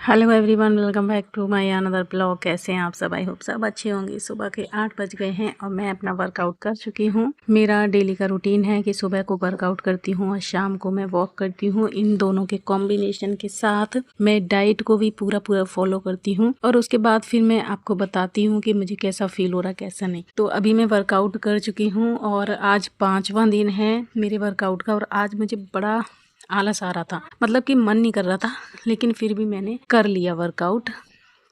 Hello everyone, welcome back to my another blog. कैसे हैं आप सब? आई होप सब अच्छे होंगे। सुबह के 8 बज गए हैं और मैं अपना वर्कआउट कर चुकी हूँ। मेरा डेली का रूटीन है कि सुबह को वर्कआउट करती हूँ और शाम को मैं वॉक करती हूँ। इन दोनों के कॉम्बिनेशन के साथ मैं डाइट को भी पूरा फॉलो करती हूँ और उसके बाद फिर मैं आपको बताती हूँ कि मुझे कैसा फील हो रहा है, कैसा नहीं। तो अभी मैं वर्कआउट कर चुकी हूँ और आज 5वां दिन है मेरे वर्कआउट का और आज मुझे बड़ा आलस आ रहा था, मतलब कि मन नहीं कर रहा था, लेकिन फिर भी मैंने कर लिया वर्कआउट।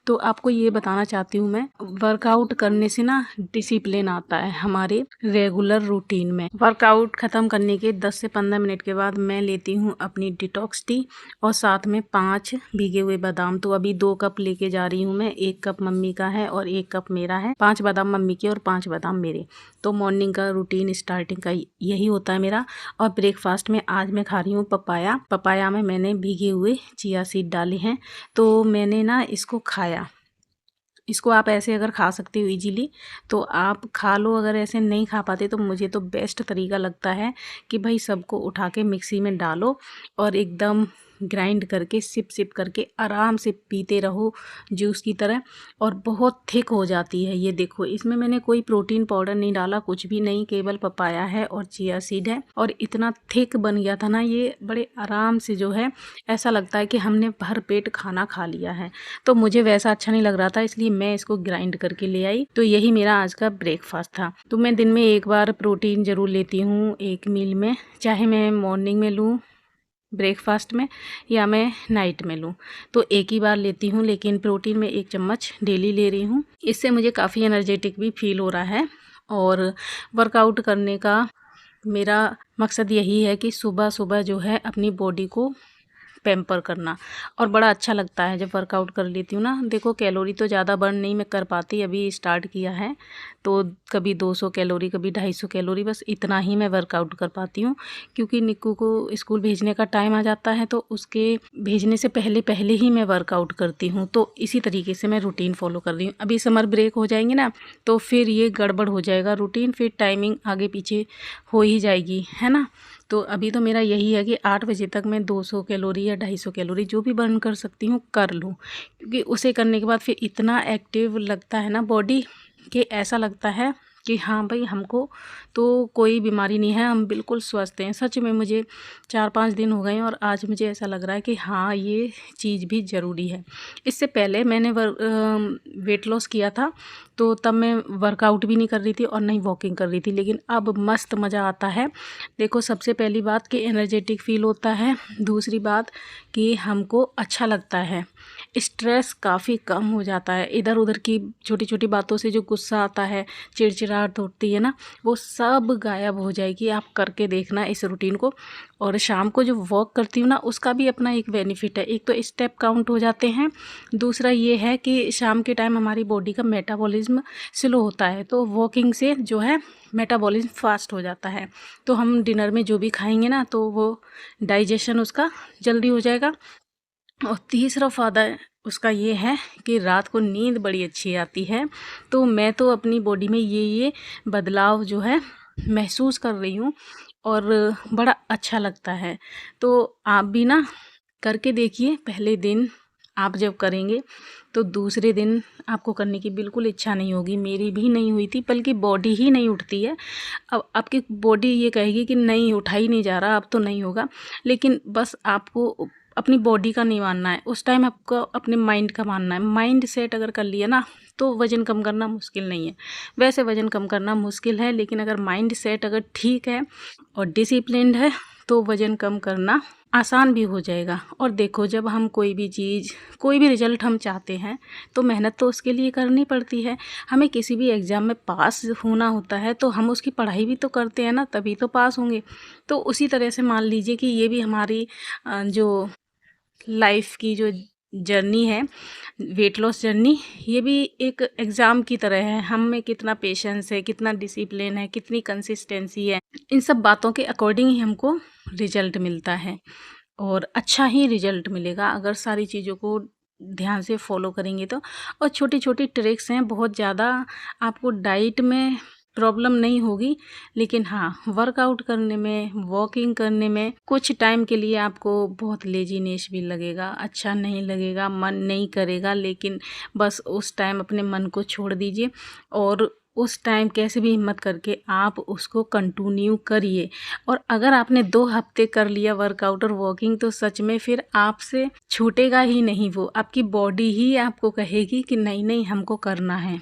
तो आपको ये बताना चाहती हूँ, मैं वर्कआउट करने से ना डिसिप्लिन आता है हमारे रेगुलर रूटीन में। वर्कआउट ख़त्म करने के 10 से 15 मिनट के बाद मैं लेती हूँ अपनी डिटॉक्स टी और साथ में 5 भीगे हुए बादाम। तो अभी 2 कप लेके जा रही हूँ मैं। 1 कप मम्मी का है और 1 कप मेरा है। 5 बादाम मम्मी के और 5 बादाम मेरे। तो मॉर्निंग का रूटीन स्टार्टिंग का यही होता है मेरा। और ब्रेकफास्ट में आज मैं खा रही हूँ पपाया में मैंने भीगे हुए चिया सीड डाले हैं। तो मैंने ना इसको खाया। इसको आप ऐसे अगर खा सकते हो इजीली तो आप खा लो, अगर ऐसे नहीं खा पाते तो मुझे तो बेस्ट तरीका लगता है कि भाई सबको उठा के मिक्सी में डालो और एकदम ग्राइंड करके सिप करके आराम से पीते रहो जूस की तरह, और बहुत थिक हो जाती है। ये देखो, इसमें मैंने कोई प्रोटीन पाउडर नहीं डाला, कुछ भी नहीं, केवल पपाया है और चिया सीड है और इतना थिक बन गया था ना ये, बड़े आराम से जो है ऐसा लगता है कि हमने भर पेट खाना खा लिया है। तो मुझे वैसा अच्छा नहीं लग रहा था, इसलिए मैं इसको ग्राइंड करके ले आई। तो यही मेरा आज का ब्रेकफास्ट था। तो मैं दिन में एक बार प्रोटीन ज़रूर लेती हूँ एक मील में, चाहे मैं मॉर्निंग में लूँ ब्रेकफास्ट में या मैं नाइट में लूँ, तो एक ही बार लेती हूँ, लेकिन प्रोटीन में 1 चम्मच डेली ले रही हूँ। इससे मुझे काफ़ी एनर्जेटिक भी फील हो रहा है। और वर्कआउट करने का मेरा मकसद यही है कि सुबह सुबह जो है अपनी बॉडी को पैम्पर करना, और बड़ा अच्छा लगता है जब वर्कआउट कर लेती हूँ ना। देखो, कैलोरी तो ज़्यादा बर्न नहीं मैं कर पाती, अभी स्टार्ट किया है, तो कभी 200 कैलोरी कभी 250 कैलोरी, बस इतना ही मैं वर्कआउट कर पाती हूँ, क्योंकि निक्कू को स्कूल भेजने का टाइम आ जाता है तो उसके भेजने से पहले ही मैं वर्कआउट करती हूँ। तो इसी तरीके से मैं रूटीन फॉलो कर रही हूँ। अभी समर ब्रेक हो जाएंगे ना तो फिर ये गड़बड़ हो जाएगा रूटीन, फिर टाइमिंग आगे पीछे हो ही जाएगी, है ना। तो अभी तो मेरा यही है कि 8 बजे तक मैं 200 कैलोरी या 250 कैलोरी जो भी बर्न कर सकती हूँ कर लूँ, क्योंकि उसे करने के बाद फिर इतना एक्टिव लगता है ना बॉडी कि ऐसा लगता है कि हाँ भाई, हमको तो कोई बीमारी नहीं है, हम बिल्कुल स्वस्थ हैं। सच में मुझे 4-5 दिन हो गए हैं और आज मुझे ऐसा लग रहा है कि हाँ, ये चीज़ भी ज़रूरी है। इससे पहले मैंने वेट लॉस किया था, तो तब मैं वर्कआउट भी नहीं कर रही थी और नहीं वॉकिंग कर रही थी, लेकिन अब मस्त मज़ा आता है। देखो, सबसे पहली बात कि एनर्जेटिक फील होता है, दूसरी बात कि हमको अच्छा लगता है, स्ट्रेस काफ़ी कम हो जाता है। इधर उधर की छोटी छोटी बातों से जो गुस्सा आता है, चिड़चिड़ाहट होती है ना, वो सब गायब हो जाएगी। आप करके देखना इस रूटीन को। और शाम को जो वॉक करती हूँ ना, उसका भी अपना एक बेनिफिट है। एक तो स्टेप काउंट हो जाते हैं, दूसरा ये है कि शाम के टाइम हमारी बॉडी का मेटाबॉलिज्म स्लो होता है, तो वॉकिंग से जो है मेटाबॉलिज्म फास्ट हो जाता है। तो हम डिनर में जो भी खाएंगे ना, तो वो डाइजेशन उसका जल्दी हो जाएगा। और तीसरा फ़ायदा उसका ये है कि रात को नींद बड़ी अच्छी आती है। तो मैं तो अपनी बॉडी में ये बदलाव जो है महसूस कर रही हूँ और बड़ा अच्छा लगता है। तो आप भी ना करके देखिए। पहले दिन आप जब करेंगे तो दूसरे दिन आपको करने की बिल्कुल इच्छा नहीं होगी। मेरी भी नहीं हुई थी, बल्कि बॉडी ही नहीं उठती है। अब आपकी बॉडी ये कहेगी कि नहीं, उठा ही नहीं जा रहा, अब तो नहीं होगा। लेकिन बस आपको अपनी बॉडी का नहीं मानना है, उस टाइम आपको अपने माइंड का मानना है। माइंड सेट अगर कर लिया ना तो वज़न कम करना मुश्किल नहीं है। वैसे वज़न कम करना मुश्किल है, लेकिन अगर माइंड सेट अगर ठीक है और डिसिप्लिन्ड है तो वज़न कम करना आसान भी हो जाएगा। और देखो, जब हम कोई भी चीज़, कोई भी रिज़ल्ट हम चाहते हैं तो मेहनत तो उसके लिए करनी पड़ती है। हमें किसी भी एग्ज़ाम में पास होना होता है तो हम उसकी पढ़ाई भी तो करते हैं ना, तभी तो पास होंगे। तो उसी तरह से मान लीजिए कि ये भी हमारी जो लाइफ की जो जर्नी है, वेट लॉस जर्नी, ये भी एक एग्ज़ाम की तरह है। हम में कितना पेशेंस है, कितना डिसिप्लिन है, कितनी कंसिस्टेंसी है, इन सब बातों के अकॉर्डिंग ही हमको रिजल्ट मिलता है और अच्छा ही रिजल्ट मिलेगा अगर सारी चीज़ों को ध्यान से फॉलो करेंगे तो। और छोटी छोटी ट्रिक्स हैं, बहुत ज़्यादा आपको डाइट में प्रॉब्लम नहीं होगी। लेकिन हाँ, वर्कआउट करने में, वॉकिंग करने में कुछ टाइम के लिए आपको बहुत लेजीनेस भी लगेगा, अच्छा नहीं लगेगा, मन नहीं करेगा, लेकिन बस उस टाइम अपने मन को छोड़ दीजिए और उस टाइम कैसे भी हिम्मत करके आप उसको कंटिन्यू करिए। और अगर आपने 2 हफ्ते कर लिया वर्कआउट और वॉकिंग, तो सच में फिर आपसे छूटेगा ही नहीं वो। आपकी बॉडी ही आपको कहेगी कि नहीं नहीं हमको करना है।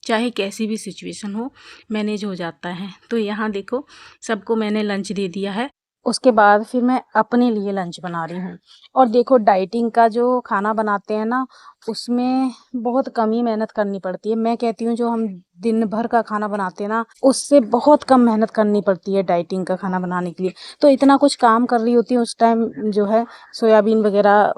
चाहे कैसी भी सिचुएशन हो, मैनेज हो जाता है। तो यहाँ देखो, सबको मैंने लंच दे दिया है। उसके बाद फिर मैं अपने लिए लंच बना रही हूँ। और देखो, डाइटिंग का जो खाना बनाते हैं ना, उसमें बहुत कम ही मेहनत करनी पड़ती है। मैं कहती हूँ जो हम दिन भर का खाना बनाते हैं ना, उससे बहुत कम मेहनत करनी पड़ती है डाइटिंग का खाना बनाने के लिए। तो इतना कुछ काम कर रही होती हूँ उस टाइम, जो है सोयाबीन वगैरह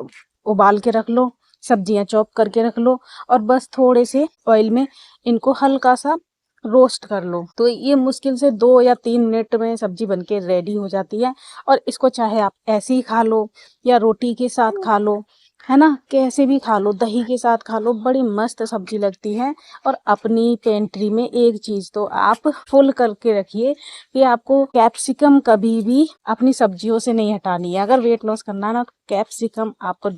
उबाल के रख लो, सब्जियां चॉप करके रख लो, और बस थोड़े से ऑयल में इनको हल्का सा रोस्ट कर लो। तो ये मुश्किल से 2 या 3 मिनट में सब्जी बनके रेडी हो जाती है। और इसको चाहे आप ऐसे ही खा लो या रोटी के साथ खा लो, है ना, कैसे भी खा लो, दही के साथ खा लो, बड़ी मस्त सब्जी लगती है। और अपनी पेंट्री में एक चीज़ तो आप फुल करके रखिए कि आपको कैप्सिकम कभी भी अपनी सब्जियों से नहीं हटानी है। अगर वेट लॉस करना है ना, तो कैप्सिकम आप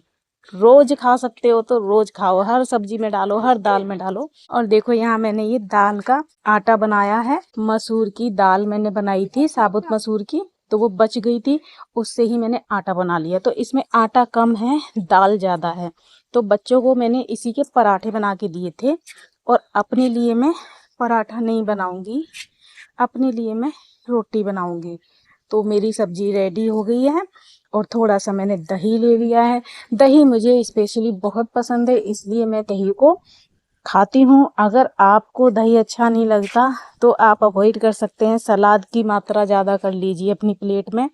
रोज खा सकते हो तो रोज खाओ, हर सब्जी में डालो, हर दाल में डालो। और देखो, यहाँ मैंने ये दाल का आटा बनाया है। मसूर की दाल मैंने बनाई थी, साबुत मसूर की, तो वो बच गई थी, उससे ही मैंने आटा बना लिया। तो इसमें आटा कम है, दाल ज़्यादा है। तो बच्चों को मैंने इसी के पराठे बना के दिए थे। और अपने लिए मैं पराठा नहीं बनाऊंगी, अपने लिए मैं रोटी बनाऊंगी। तो मेरी सब्जी रेडी हो गई है। और थोड़ा सा मैंने दही ले लिया है। दही मुझे स्पेशली बहुत पसंद है, इसलिए मैं दही को खाती हूँ। अगर आपको दही अच्छा नहीं लगता तो आप अवॉइड कर सकते हैं। सलाद की मात्रा ज़्यादा कर लीजिए अपनी प्लेट में।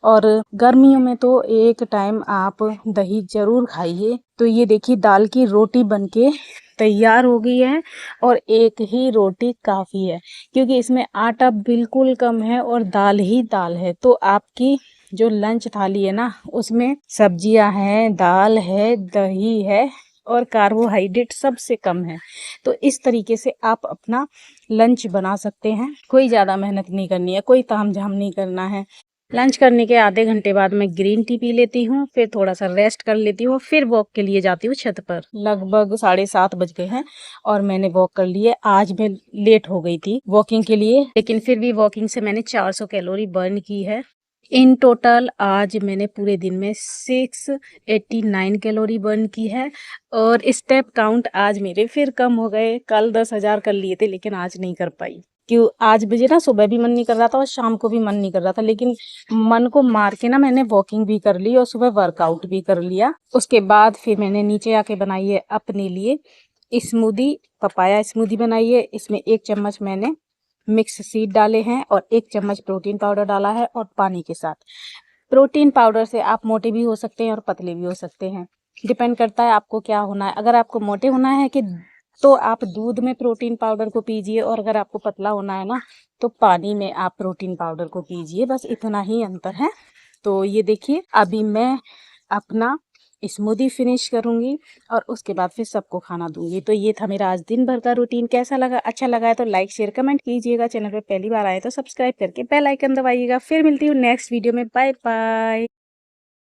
और गर्मियों में तो एक टाइम आप दही ज़रूर खाइए। तो ये देखिए, दाल की रोटी बनके तैयार हो गई है। और एक ही रोटी काफ़ी है, क्योंकि इसमें आटा बिल्कुल कम है और दाल ही दाल है। तो आपकी जो लंच थाली है ना, उसमें सब्जियां हैं, दाल है, दही है, और कार्बोहाइड्रेट सबसे कम है। तो इस तरीके से आप अपना लंच बना सकते हैं। कोई ज़्यादा मेहनत नहीं करनी है, कोई तामझाम नहीं करना है। लंच करने के आधे घंटे बाद मैं ग्रीन टी पी लेती हूँ, फिर थोड़ा सा रेस्ट कर लेती हूँ, फिर वॉक के लिए जाती हूँ छत पर। लगभग 7:30 बज गए हैं और मैंने वॉक कर ली है। आज मैं लेट हो गई थी वॉकिंग के लिए, लेकिन फिर भी वॉकिंग से मैंने 400 कैलोरी बर्न की है। इन टोटल आज मैंने पूरे दिन में 689 कैलोरी बर्न की है। और स्टेप काउंट आज मेरे फिर कम हो गए। कल 10,000 कर लिए थे, लेकिन आज नहीं कर पाई। क्यों, आज मुझे ना सुबह भी मन नहीं कर रहा था और शाम को भी मन नहीं कर रहा था, लेकिन मन को मार के ना मैंने वॉकिंग भी कर ली और सुबह वर्कआउट भी कर लिया। उसके बाद फिर मैंने नीचे आके बनाई है अपने लिए स्मूदी, पपाया स्मूदी बनाई है। इसमें 1 चम्मच मैंने मिक्स सीड डाले हैं और 1 चम्मच प्रोटीन पाउडर डाला है, और पानी के साथ। प्रोटीन पाउडर से आप मोटे भी हो सकते हैं और पतले भी हो सकते हैं, डिपेंड करता है आपको क्या होना है। अगर आपको मोटे होना है कि तो आप दूध में प्रोटीन पाउडर को पीजिए, और अगर आपको पतला होना है ना, तो पानी में आप प्रोटीन पाउडर को पीजिए। बस इतना ही अंतर है। तो ये देखिए, अभी मैं अपना स्मूदी फिनिश करूंगी और उसके बाद फिर सबको खाना दूंगी। तो ये था मेरा आज दिन भर का रूटीन। कैसा लगा? अच्छा लगा है तो लाइक शेयर कमेंट कीजिएगा। चैनल पे पहली बार आए तो सब्सक्राइब करके बेल आइकन दबाइएगा। फिर मिलती हूँ नेक्स्ट वीडियो में। Bye bye.